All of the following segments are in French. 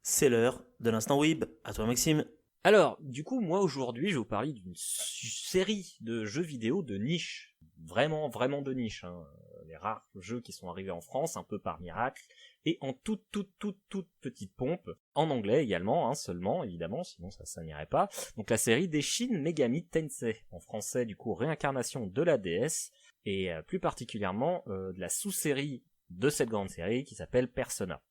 C'est l'heure de l'instant Weeb. À toi Maxime. Alors, du coup, moi aujourd'hui, je vais vous parler d'une série de jeux vidéo de niche. Vraiment, vraiment de niche. Les rares jeux qui sont arrivés en France, un peu par miracle, et en toute petite pompe. En anglais également, seulement, évidemment, sinon ça n'irait pas. Donc la série des Shin Megami Tensei. En français, du coup, réincarnation de la déesse, et plus particulièrement de la sous-série de cette grande série qui s'appelle Persona.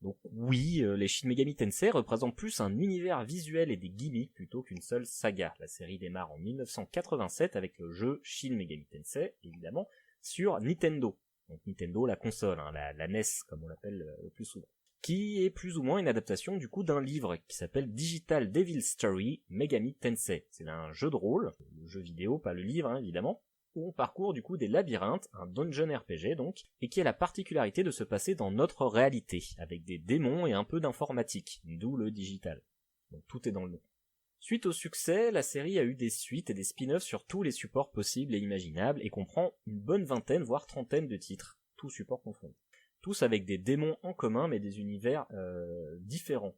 Donc oui, les Shin Megami Tensei représentent plus un univers visuel et des gimmicks plutôt qu'une seule saga. La série démarre en 1987 avec le jeu Shin Megami Tensei, évidemment, sur Nintendo. Donc Nintendo, la console, la NES comme on l'appelle le plus souvent. Qui est plus ou moins une adaptation du coup d'un livre qui s'appelle Digital Devil Story Megami Tensei. C'est un jeu de rôle, le jeu vidéo, pas le livre évidemment, où on parcourt du coup des labyrinthes, un dungeon RPG donc, et qui a la particularité de se passer dans notre réalité, avec des démons et un peu d'informatique, d'où le digital. Donc tout est dans le nom. Suite au succès, la série a eu des suites et des spin-offs sur tous les supports possibles et imaginables, et comprend une bonne vingtaine voire trentaine de titres, tous supports confondus. Tous avec des démons en commun mais des univers différents,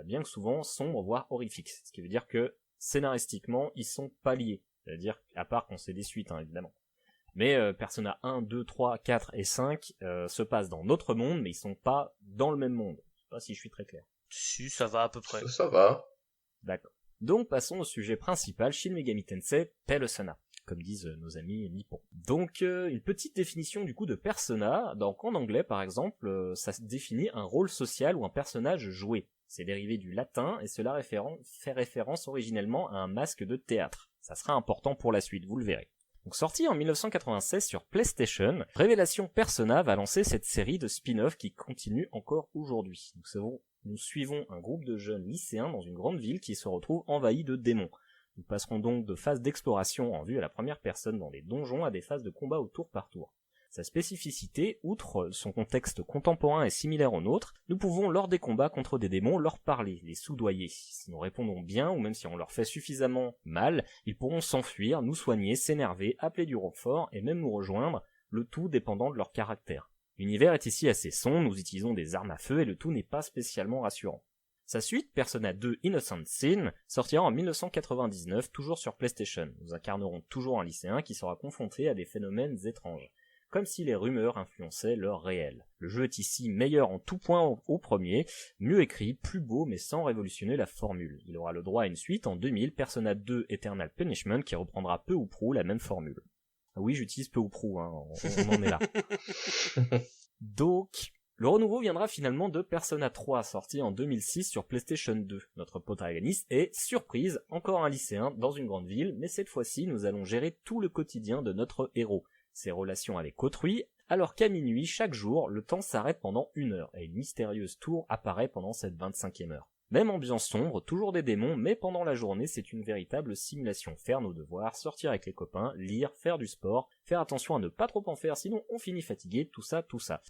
bien que souvent sombres voire horrifiques, ce qui veut dire que scénaristiquement ils sont pas liés. C'est-à-dire, à part quand c'est des suites, évidemment. Mais Persona 1, 2, 3, 4 et 5 se passent dans notre monde, mais ils sont pas dans le même monde. Je sais pas si je suis très clair. Si, ça va à peu près. Ça va. D'accord. Donc passons au sujet principal, Shin Megami Tensei Persona, comme disent nos amis nippons. Donc une petite définition du coup de Persona, donc en anglais par exemple, ça définit un rôle social ou un personnage joué. C'est dérivé du latin et cela fait référence originellement à un masque de théâtre. Ça sera important pour la suite, vous le verrez. Donc sorti en 1996 sur PlayStation, Révélation Persona va lancer cette série de spin-off qui continue encore aujourd'hui. Nous suivons un groupe de jeunes lycéens dans une grande ville qui se retrouve envahie de démons. Nous passerons donc de phases d'exploration en vue à la première personne dans des donjons à des phases de combat au tour par tour. Sa spécificité, outre son contexte contemporain et similaire au nôtre, nous pouvons lors des combats contre des démons leur parler, les soudoyer. Si nous répondons bien, ou même si on leur fait suffisamment mal, ils pourront s'enfuir, nous soigner, s'énerver, appeler du renfort et même nous rejoindre, le tout dépendant de leur caractère. L'univers est ici assez sombre, nous utilisons des armes à feu et le tout n'est pas spécialement rassurant. Sa suite, Persona 2 Innocent Sin, sortira en 1999, toujours sur PlayStation. Nous incarnerons toujours un lycéen qui sera confronté à des phénomènes étranges, comme si les rumeurs influençaient leur réel. Le jeu est ici meilleur en tout point au premier, mieux écrit, plus beau mais sans révolutionner la formule. Il aura le droit à une suite en 2000, Persona 2 Eternal Punishment, qui reprendra peu ou prou la même formule. Ah oui, j'utilise peu ou prou, on en est là. Donc, le renouveau viendra finalement de Persona 3, sorti en 2006 sur PlayStation 2. Notre protagoniste est, surprise, encore un lycéen dans une grande ville, mais cette fois-ci nous allons gérer tout le quotidien de notre héros. Ses relations avec autrui, alors qu'à minuit, chaque jour, le temps s'arrête pendant 1 heure, et une mystérieuse tour apparaît pendant cette 25e heure. Même ambiance sombre, toujours des démons, mais pendant la journée, c'est une véritable simulation. Faire nos devoirs, sortir avec les copains, lire, faire du sport, faire attention à ne pas trop en faire, sinon on finit fatigué, tout ça,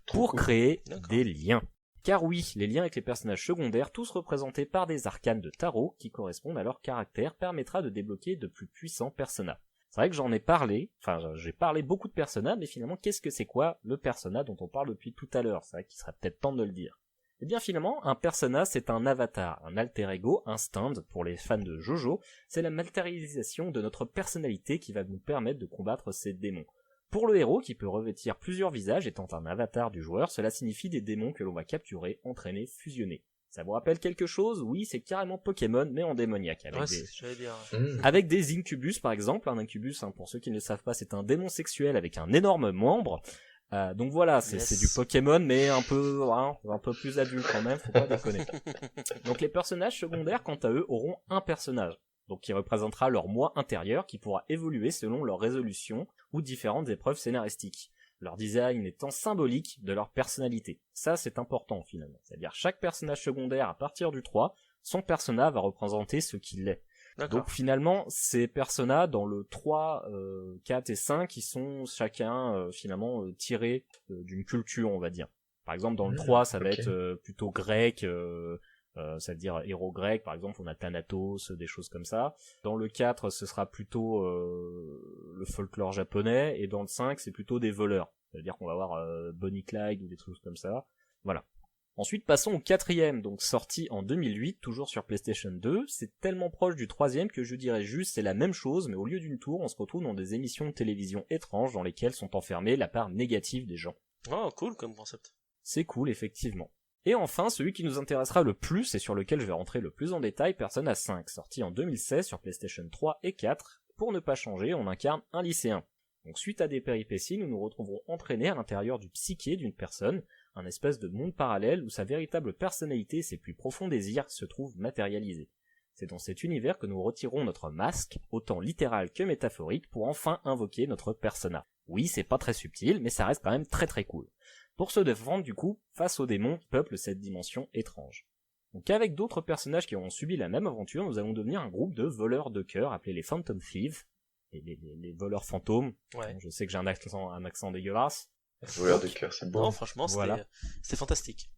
pour créer des liens. Car oui, les liens avec les personnages secondaires, tous représentés par des arcanes de tarot qui correspondent à leur caractère, permettra de débloquer de plus puissants personnages. C'est vrai que j'en ai parlé, j'ai parlé beaucoup de Persona, mais finalement, qu'est-ce que c'est quoi le Persona dont on parle depuis tout à l'heure? C'est vrai qu'il serait peut-être temps de le dire. Eh bien finalement, un Persona, c'est un avatar, un alter ego, un stand, pour les fans de JoJo, c'est la matérialisation de notre personnalité qui va nous permettre de combattre ces démons. Pour le héros, qui peut revêtir plusieurs visages étant un avatar du joueur, cela signifie des démons que l'on va capturer, entraîner, fusionner. Ça vous rappelle quelque chose? Oui, c'est carrément Pokémon, mais en démoniaque. Avec des incubus, par exemple. Un incubus, pour ceux qui ne le savent pas, c'est un démon sexuel avec un énorme membre. Donc voilà, c'est du Pokémon, mais un peu plus adulte quand même, faut pas déconner. Donc les personnages secondaires, quant à eux, auront un personnage, donc qui représentera leur moi intérieur, qui pourra évoluer selon leur résolution ou différentes épreuves scénaristiques. Leur design étant symbolique de leur personnalité. Ça, c'est important, finalement. C'est-à-dire, chaque personnage secondaire, à partir du 3, son personnage va représenter ce qu'il est. D'accord. Donc, finalement, ces personnages, dans le 3, 4 et 5, ils sont chacun, tirés d'une culture, on va dire. Par exemple, dans le 3, ça va être plutôt grec, ça veut dire héros grec, par exemple, on a Thanatos, des choses comme ça. Dans le 4, ce sera plutôt le folklore japonais, et dans le 5, c'est plutôt des voleurs. Ça veut dire qu'on va avoir Bonnie Clyde ou des trucs comme ça. Voilà. Ensuite, passons au 4e, donc sorti en 2008, toujours sur PlayStation 2. C'est tellement proche du 3e que je dirais juste c'est la même chose, mais au lieu d'une tour, on se retrouve dans des émissions de télévision étranges dans lesquelles sont enfermées la part négative des gens. Oh, cool comme concept. C'est cool, effectivement. Et enfin, celui qui nous intéressera le plus et sur lequel je vais rentrer le plus en détail, Persona 5, sorti en 2016 sur PlayStation 3 et 4. Pour ne pas changer, on incarne un lycéen. Donc suite à des péripéties, nous nous retrouverons entraînés à l'intérieur du psyché d'une personne, un espèce de monde parallèle où sa véritable personnalité et ses plus profonds désirs se trouvent matérialisés. C'est dans cet univers que nous retirons notre masque, autant littéral que métaphorique, pour enfin invoquer notre persona. Oui, c'est pas très subtil, mais ça reste quand même très très cool. Pour se défendre du coup, face aux démons qui peuplent cette dimension étrange. Donc avec d'autres personnages qui auront subi la même aventure, nous allons devenir un groupe de voleurs de cœur appelés les Phantom Thieves, les voleurs fantômes. Ouais. Je sais que j'ai un accent dégueulasse. Voleur de cœur, c'est bon. Non, franchement, c'était fantastique.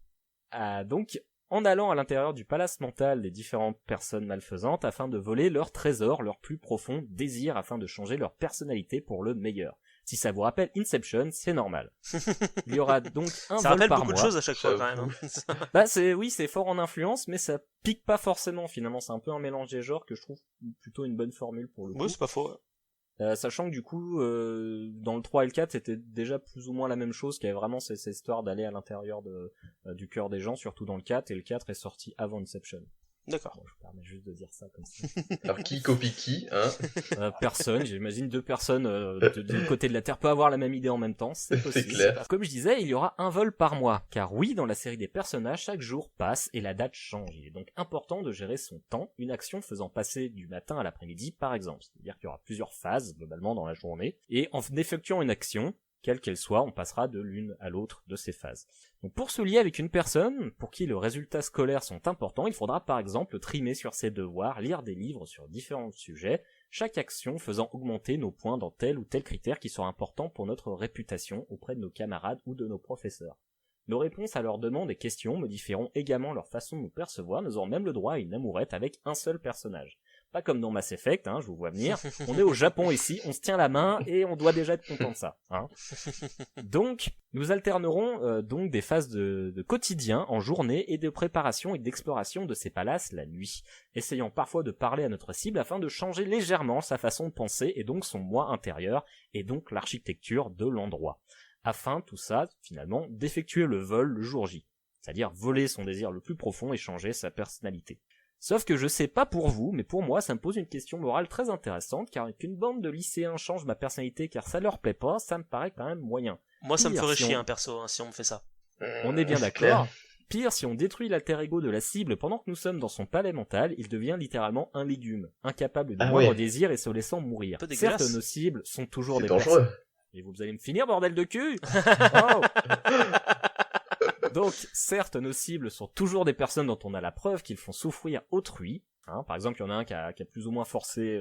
Donc, en allant à l'intérieur du palace mental des différentes personnes malfaisantes afin de voler leurs trésors, leurs plus profonds désirs afin de changer leur personnalité pour le meilleur. Si ça vous rappelle Inception, c'est normal. Il y aura donc un ça vol rappelle par beaucoup mois. de choses à chaque fois quand même. Hein. Bah c'est fort en influence, mais ça pique pas forcément finalement. C'est un peu un mélange des genres que je trouve plutôt une bonne formule pour le coup. Oui, c'est pas faux. Sachant que du coup, dans le 3 et le 4, c'était déjà plus ou moins la même chose, qu'il y avait vraiment cette histoire d'aller à l'intérieur du cœur des gens, surtout dans le 4, et le 4 est sorti avant Inception. D'accord. Bon, je me permets juste de dire ça comme ça. Alors qui copie qui, hein? Personne, j'imagine 2 personnes du côté de la Terre peuvent avoir la même idée en même temps, c'est possible. C'est clair. Comme je disais, il y aura un vol par mois, car oui, dans la série des personnages, chaque jour passe et la date change. Il est donc important de gérer son temps, une action faisant passer du matin à l'après-midi par exemple. C'est-à-dire qu'il y aura plusieurs phases globalement dans la journée, et en effectuant une action, quelle qu'elle soit, on passera de l'une à l'autre de ces phases. Donc pour se lier avec une personne pour qui les résultats scolaires sont importants, il faudra par exemple trimer sur ses devoirs, lire des livres sur différents sujets, chaque action faisant augmenter nos points dans tel ou tel critère qui sera important pour notre réputation auprès de nos camarades ou de nos professeurs. Nos réponses à leurs demandes et questions modifieront également leur façon de nous percevoir, nous aurons même le droit à une amourette avec un seul personnage. Pas comme dans Mass Effect, je vous vois venir. On est au Japon ici, on se tient la main et on doit déjà être content de ça. Donc, nous alternerons donc des phases de quotidien en journée et de préparation et d'exploration de ces palaces la nuit, essayant parfois de parler à notre cible afin de changer légèrement sa façon de penser et donc son moi intérieur et donc l'architecture de l'endroit. Afin, tout ça, finalement, d'effectuer le vol le jour J, c'est-à-dire voler son désir le plus profond et changer sa personnalité. Sauf que je sais pas pour vous, mais pour moi, ça me pose une question morale très intéressante, car qu'une bande de lycéens change ma personnalité car ça leur plaît pas, ça me paraît quand même moyen. Moi, ça me ferait si chier, perso, si on me fait ça. On est bien C'est d'accord. clair. Pire, si on détruit l'alter ego de la cible pendant que nous sommes dans son palais mental, il devient littéralement un légume, incapable de moindre désir et se laissant mourir. Un peu Certes, dégueulasse. nos cibles sont toujours C'est des dangereux. personnes. Et vous allez me finir, bordel de cul. Oh. Donc, certes, nos cibles sont toujours des personnes dont on a la preuve qu'ils font souffrir autrui. Par exemple, il y en a un qui a plus ou moins forcé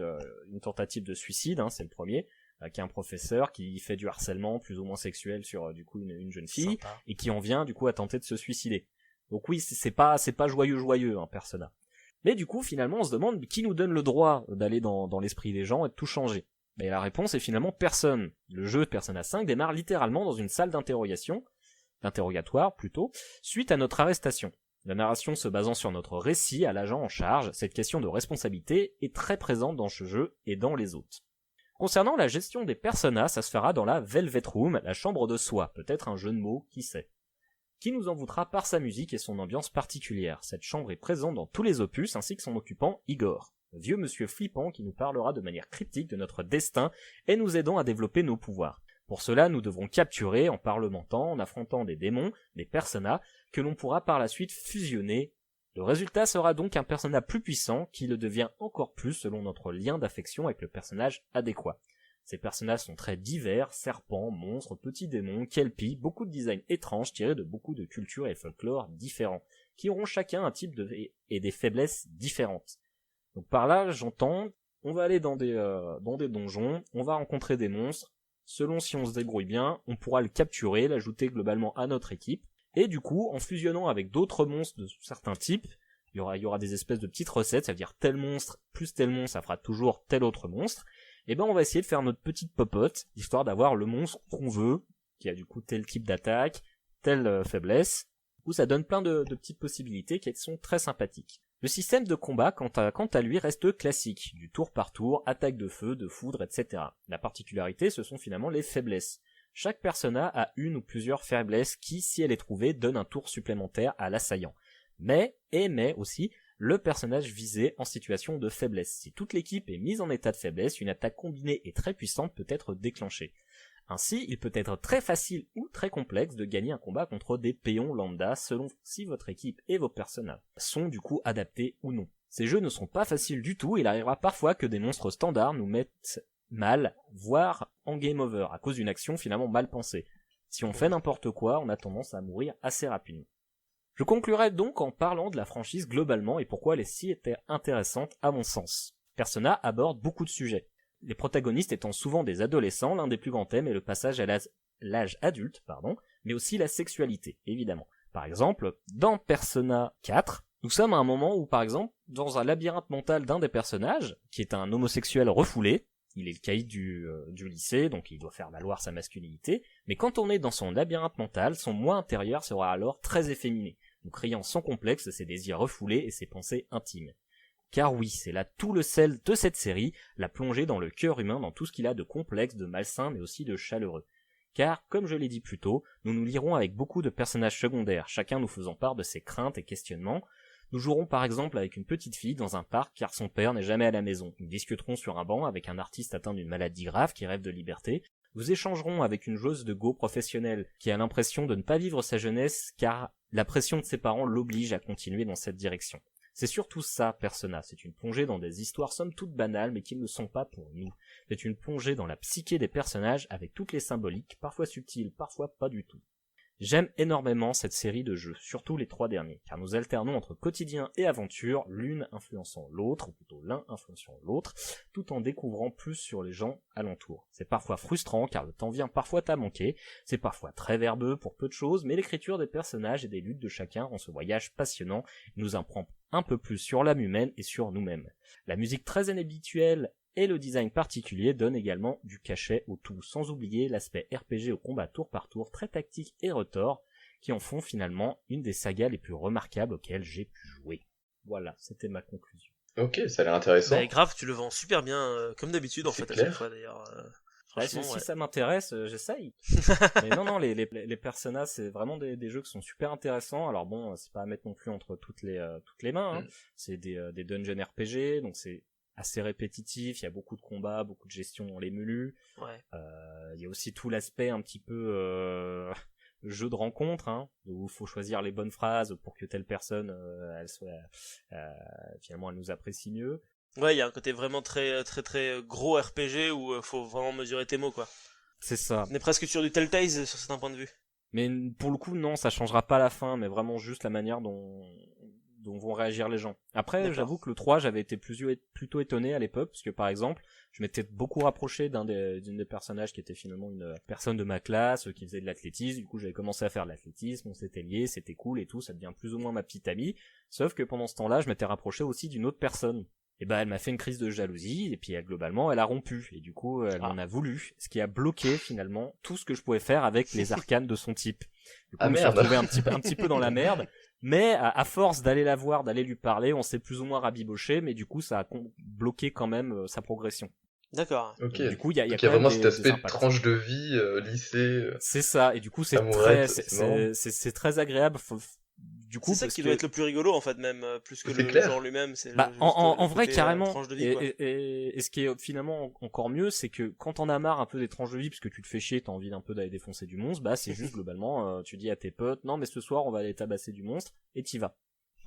une tentative de suicide, c'est le premier, qui est un professeur qui fait du harcèlement plus ou moins sexuel sur du coup une jeune fille, Sympa. et qui en vient du coup à tenter de se suicider. Donc oui, c'est pas joyeux, Persona. Mais du coup, finalement, on se demande qui nous donne le droit d'aller dans l'esprit des gens et de tout changer. Et la réponse est finalement personne. Le jeu de Persona 5 démarre littéralement dans une salle d'interrogatoire plutôt, suite à notre arrestation. La narration se basant sur notre récit à l'agent en charge, cette question de responsabilité est très présente dans ce jeu et dans les autres. Concernant la gestion des personas, ça se fera dans la Velvet Room, la chambre de soi, peut-être un jeu de mots, qui sait. Qui nous en voudra par sa musique et son ambiance particulière. Cette chambre est présente dans tous les opus ainsi que son occupant Igor, vieux monsieur flippant qui nous parlera de manière cryptique de notre destin et nous aidant à développer nos pouvoirs. Pour cela, nous devrons capturer, en parlementant, en affrontant des démons, des personas, que l'on pourra par la suite fusionner. Le résultat sera donc un persona plus puissant, qui le devient encore plus selon notre lien d'affection avec le personnage adéquat. Ces personnages sont très divers, serpents, monstres, petits démons, kelpies, beaucoup de designs étranges tirés de beaucoup de cultures et folklore différents, qui auront chacun un type et des faiblesses différentes. Donc par là, j'entends, on va aller dans des donjons, on va rencontrer des monstres, selon si on se débrouille bien, on pourra le capturer, l'ajouter globalement à notre équipe, et du coup, en fusionnant avec d'autres monstres de certains types, il y aura des espèces de petites recettes, ça veut dire tel monstre plus tel monstre, ça fera toujours tel autre monstre, et on va essayer de faire notre petite popote, histoire d'avoir le monstre qu'on veut, qui a du coup tel type d'attaque, telle faiblesse, où ça donne plein de petites possibilités qui sont très sympathiques. Le système de combat, quant à lui, reste classique, du tour par tour, attaque de feu, de foudre, etc. La particularité, ce sont finalement les faiblesses. Chaque persona a une ou plusieurs faiblesses qui, si elle est trouvée, donne un tour supplémentaire à l'assaillant. Mais aussi, le personnage visé en situation de faiblesse. Si toute l'équipe est mise en état de faiblesse, une attaque combinée et très puissante peut être déclenchée. Ainsi, il peut être très facile ou très complexe de gagner un combat contre des péons lambda selon si votre équipe et vos personnages sont du coup adaptés ou non. Ces jeux ne sont pas faciles du tout, il arrivera parfois que des monstres standards nous mettent mal, voire en game over, à cause d'une action finalement mal pensée. Si on fait n'importe quoi, on a tendance à mourir assez rapidement. Je conclurai donc en parlant de la franchise globalement et pourquoi elle est si intéressante à mon sens. Persona aborde beaucoup de sujets. Les protagonistes étant souvent des adolescents, l'un des plus grands thèmes est le passage à l'âge adulte, mais aussi la sexualité, évidemment. Par exemple, dans Persona 4, nous sommes à un moment où, par exemple, dans un labyrinthe mental d'un des personnages, qui est un homosexuel refoulé, il est le caïd du lycée, donc il doit faire valoir sa masculinité, mais quand on est dans son labyrinthe mental, son moi intérieur sera alors très efféminé, nous criant sans complexe ses désirs refoulés et ses pensées intimes. Car oui, c'est là tout le sel de cette série, la plongée dans le cœur humain, dans tout ce qu'il a de complexe, de malsain, mais aussi de chaleureux. Car, comme je l'ai dit plus tôt, nous nous lierons avec beaucoup de personnages secondaires, chacun nous faisant part de ses craintes et questionnements. Nous jouerons par exemple avec une petite fille dans un parc car son père n'est jamais à la maison. Nous discuterons sur un banc avec un artiste atteint d'une maladie grave qui rêve de liberté. Nous échangerons avec une joueuse de Go professionnelle qui a l'impression de ne pas vivre sa jeunesse car la pression de ses parents l'oblige à continuer dans cette direction. C'est surtout ça, Persona, c'est une plongée dans des histoires somme toute banales mais qui ne le sont pas pour nous. C'est une plongée dans la psyché des personnages avec toutes les symboliques, parfois subtiles, parfois pas du tout. J'aime énormément cette série de jeux, surtout les 3 derniers, car nous alternons entre quotidien et aventure, l'une influençant l'autre, ou plutôt l'un influençant l'autre, tout en découvrant plus sur les gens alentour. C'est parfois frustrant, car le temps vient parfois à manquer, c'est parfois très verbeux pour peu de choses, mais l'écriture des personnages et des luttes de chacun rend ce voyage passionnant, et nous apprend un peu plus sur l'âme humaine et sur nous-mêmes. La musique très inhabituelle et le design particulier donne également du cachet au tout, sans oublier l'aspect RPG au combat tour par tour très tactique et retors, qui en font finalement une des sagas les plus remarquables auxquelles j'ai pu jouer. Voilà, c'était ma conclusion. Ok, ça a l'air intéressant. Bah, grave, tu le vends super bien, comme d'habitude en C'est fait, à clair. chaque fois d'ailleurs. Si Franchement, ouais. ça m'intéresse, j'essaye. Mais non, les Persona, c'est vraiment des jeux qui sont super intéressants. Alors bon, c'est pas à mettre non plus entre toutes les mains, hein. C'est des dungeon RPG, donc c'est assez répétitif, il y a beaucoup de combats, beaucoup de gestion dans les menus. Ouais. Il y a aussi tout l'aspect un petit peu jeu de rencontre, hein, où il faut choisir les bonnes phrases pour que telle personne elle soit finalement elle nous apprécie mieux. Ouais, il y a un côté vraiment très très très gros RPG où faut vraiment mesurer tes mots quoi. C'est ça. On est presque sur du Telltale sur certains points de vue. Mais pour le coup, non, ça changera pas la fin, mais vraiment juste la manière dont vont réagir les gens. Après, D'accord. j'avoue que le 3, j'avais été plutôt étonné à l'époque, parce que par exemple, je m'étais beaucoup rapproché d'une des personnages qui était finalement une personne de ma classe, qui faisait de l'athlétisme. Du coup, j'avais commencé à faire de l'athlétisme, on s'était liés, c'était cool et tout, ça devient plus ou moins ma petite amie. Sauf que pendant ce temps-là, je m'étais rapproché aussi d'une autre personne. Et elle m'a fait une crise de jalousie, et puis globalement, elle a rompu. Et du coup, elle m'en a voulu, ce qui a bloqué finalement tout ce que je pouvais faire avec les arcanes de son type. Du coup, je me suis retrouvé un petit peu dans la merde. Mais à force d'aller la voir, d'aller lui parler, on s'est plus ou moins rabiboché, mais du coup, ça a bloqué quand même sa progression. D'accord. Ok. Et du coup, il y a Donc, quand même vraiment cet aspect de impacts. tranche de vie, lycée. C'est ça, et du coup, c'est amourette, très, c'est marrant. c'est très agréable. Du coup, C'est ça parce qui que doit être le plus rigolo en fait, même plus que C'est le clair. genre lui-même. C'est bah, juste, en le vrai, côté, carrément. tranche de vie, quoi. Et ce qui est finalement encore mieux, c'est que quand on a marre un peu des tranches de vie, parce que tu te fais chier, t'as envie d'un peu d'aller défoncer du monstre, bah c'est juste globalement, tu dis à tes potes, non mais ce soir on va aller tabasser du monstre, et t'y vas.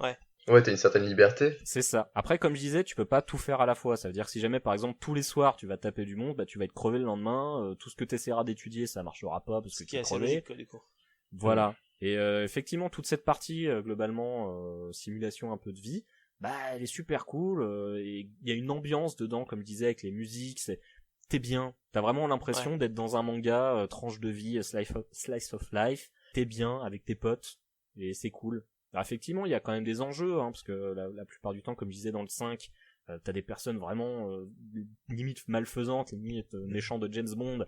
Ouais, t'as une certaine liberté. C'est ça. Après, comme je disais, tu peux pas tout faire à la fois. Ça veut dire que si jamais, par exemple, tous les soirs, tu vas taper du monstre, bah tu vas être crevé le lendemain. Tout ce que t'essaieras d'étudier, ça marchera pas parce que Ce qui tu est es assez crevé. logique quoi, du coup. Voilà. Et effectivement, toute cette partie, globalement, simulation un peu de vie, bah elle est super cool. Et il y a une ambiance dedans, comme je disais, avec les musiques. T'es bien. T'as vraiment l'impression d'être dans un manga, tranche de vie, slice of life. T'es bien avec tes potes. Et c'est cool. Alors effectivement, il y a quand même des enjeux, hein, parce que la plupart du temps, comme je disais dans le 5, T'as des personnes vraiment limite malfaisantes, limite méchants de James Bond,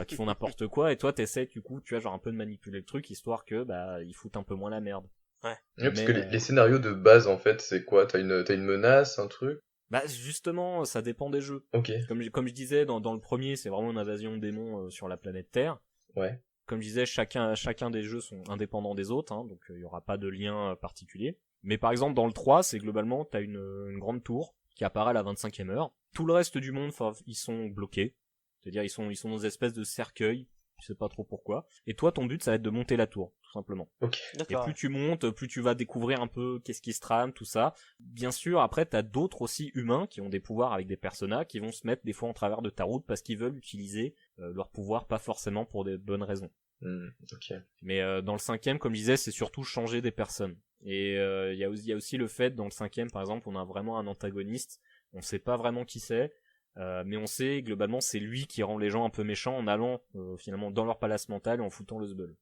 qui font n'importe quoi, et toi t'essaies du coup, tu vois, genre un peu de manipuler le truc, histoire que ils foutent un peu moins la merde. Ouais, parce que les scénarios de base, en fait, c'est quoi? T'as une menace, un truc? Justement, ça dépend des jeux. Ok. Comme je disais, dans le premier, c'est vraiment une invasion de démons sur la planète Terre. Ouais. Comme je disais, chacun des jeux sont indépendants des autres, hein, donc il y aura pas de lien particulier. Mais par exemple, dans le 3, c'est globalement, t'as une grande tour qui apparaît à la 25e heure. Tout le reste du monde, ils sont bloqués. C'est-à-dire, ils sont dans des espèces de cercueils. Tu sais pas trop pourquoi. Et toi, ton but, ça va être de monter la tour, tout simplement. Ok. D'accord. Et plus tu montes, plus tu vas découvrir un peu qu'est-ce qui se trame, tout ça. Bien sûr, après, t'as d'autres aussi humains qui ont des pouvoirs avec des personas qui vont se mettre des fois en travers de ta route parce qu'ils veulent utiliser leur pouvoir, pas forcément pour des bonnes raisons. Ok. Mais dans le 5e, comme je disais, c'est surtout changer des personnes. Et il y a aussi le fait, dans le 5e, par exemple, on a vraiment un antagoniste. On sait pas vraiment qui c'est. Mais on sait, globalement, c'est lui qui rend les gens un peu méchants en allant, finalement, dans leur palace mental et en foutant le zbeul.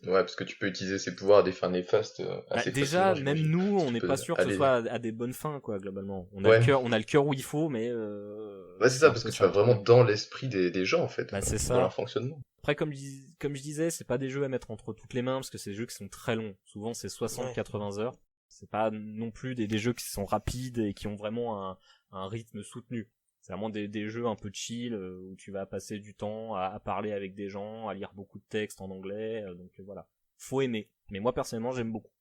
Ouais, parce que tu peux utiliser ses pouvoirs à des fins néfastes assez déjà, facilement, même j'imagine. nous, on Tu n'est peux pas sûr que ce aller- soit à des bonnes fins, quoi, globalement. On a Ouais. le cœur où il faut, mais Ouais, c'est ça, parce un que peu tu vas le vraiment problème. dans l'esprit des gens, en fait. C'est dans ça. leur fonctionnement. Après, comme je disais, c'est pas des jeux à mettre entre toutes les mains, parce que c'est des jeux qui sont très longs. Souvent, c'est 60-80 heures. C'est pas non plus des jeux qui sont rapides et qui ont vraiment un rythme soutenu. C'est vraiment des jeux un peu chill, où tu vas passer du temps à parler avec des gens, à lire beaucoup de textes en anglais, donc voilà. Faut aimer. Mais moi, personnellement, j'aime beaucoup.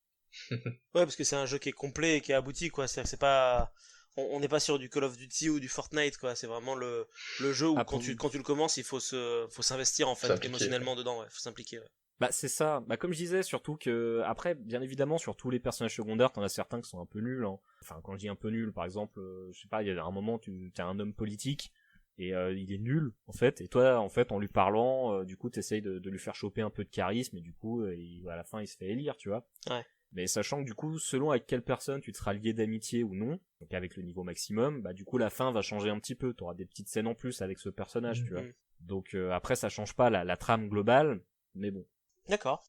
Ouais, parce que c'est un jeu qui est complet et qui est abouti, quoi. C'est-à-dire que c'est pas, on n'est pas sur du Call of Duty ou du Fortnite, quoi. C'est vraiment le jeu où quand tu le commences, il faut s'investir, en fait, S'impliquer, émotionnellement dedans, ouais. Faut s'impliquer, ouais. C'est ça. Comme je disais, surtout que après, bien évidemment, sur tous les personnages secondaires, t'en as certains qui sont un peu nuls. Hein. Enfin, quand je dis un peu nuls, par exemple, je sais pas, il y a un moment, t'as un homme politique et il est nul en fait. Et toi, en fait, en lui parlant, du coup, t'essayes de lui faire choper un peu de charisme et du coup, à la fin, il se fait élire, tu vois. Ouais. Mais sachant que du coup, selon avec quelle personne tu te seras lié d'amitié ou non, donc avec le niveau maximum, du coup, la fin va changer un petit peu. T'auras des petites scènes en plus avec ce personnage, tu vois. Donc après, ça change pas la trame globale, mais bon. D'accord.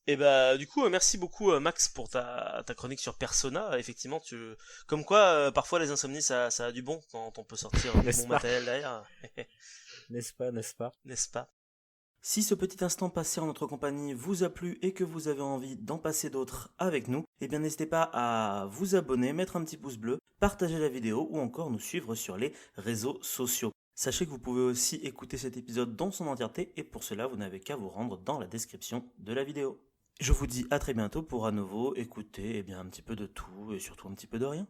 Et du coup, merci beaucoup Max pour ta chronique sur Persona. Effectivement, comme quoi parfois les insomnies ça a du bon quand on peut sortir du N'est-ce bon pas matériel derrière. N'est-ce pas N'est-ce pas? Si ce petit instant passé en notre compagnie vous a plu et que vous avez envie d'en passer d'autres avec nous, eh bien n'hésitez pas à vous abonner, mettre un petit pouce bleu, partager la vidéo ou encore nous suivre sur les réseaux sociaux. Sachez que vous pouvez aussi écouter cet épisode dans son entièreté et pour cela vous n'avez qu'à vous rendre dans la description de la vidéo. Je vous dis à très bientôt pour à nouveau écouter un petit peu de tout et surtout un petit peu de rien.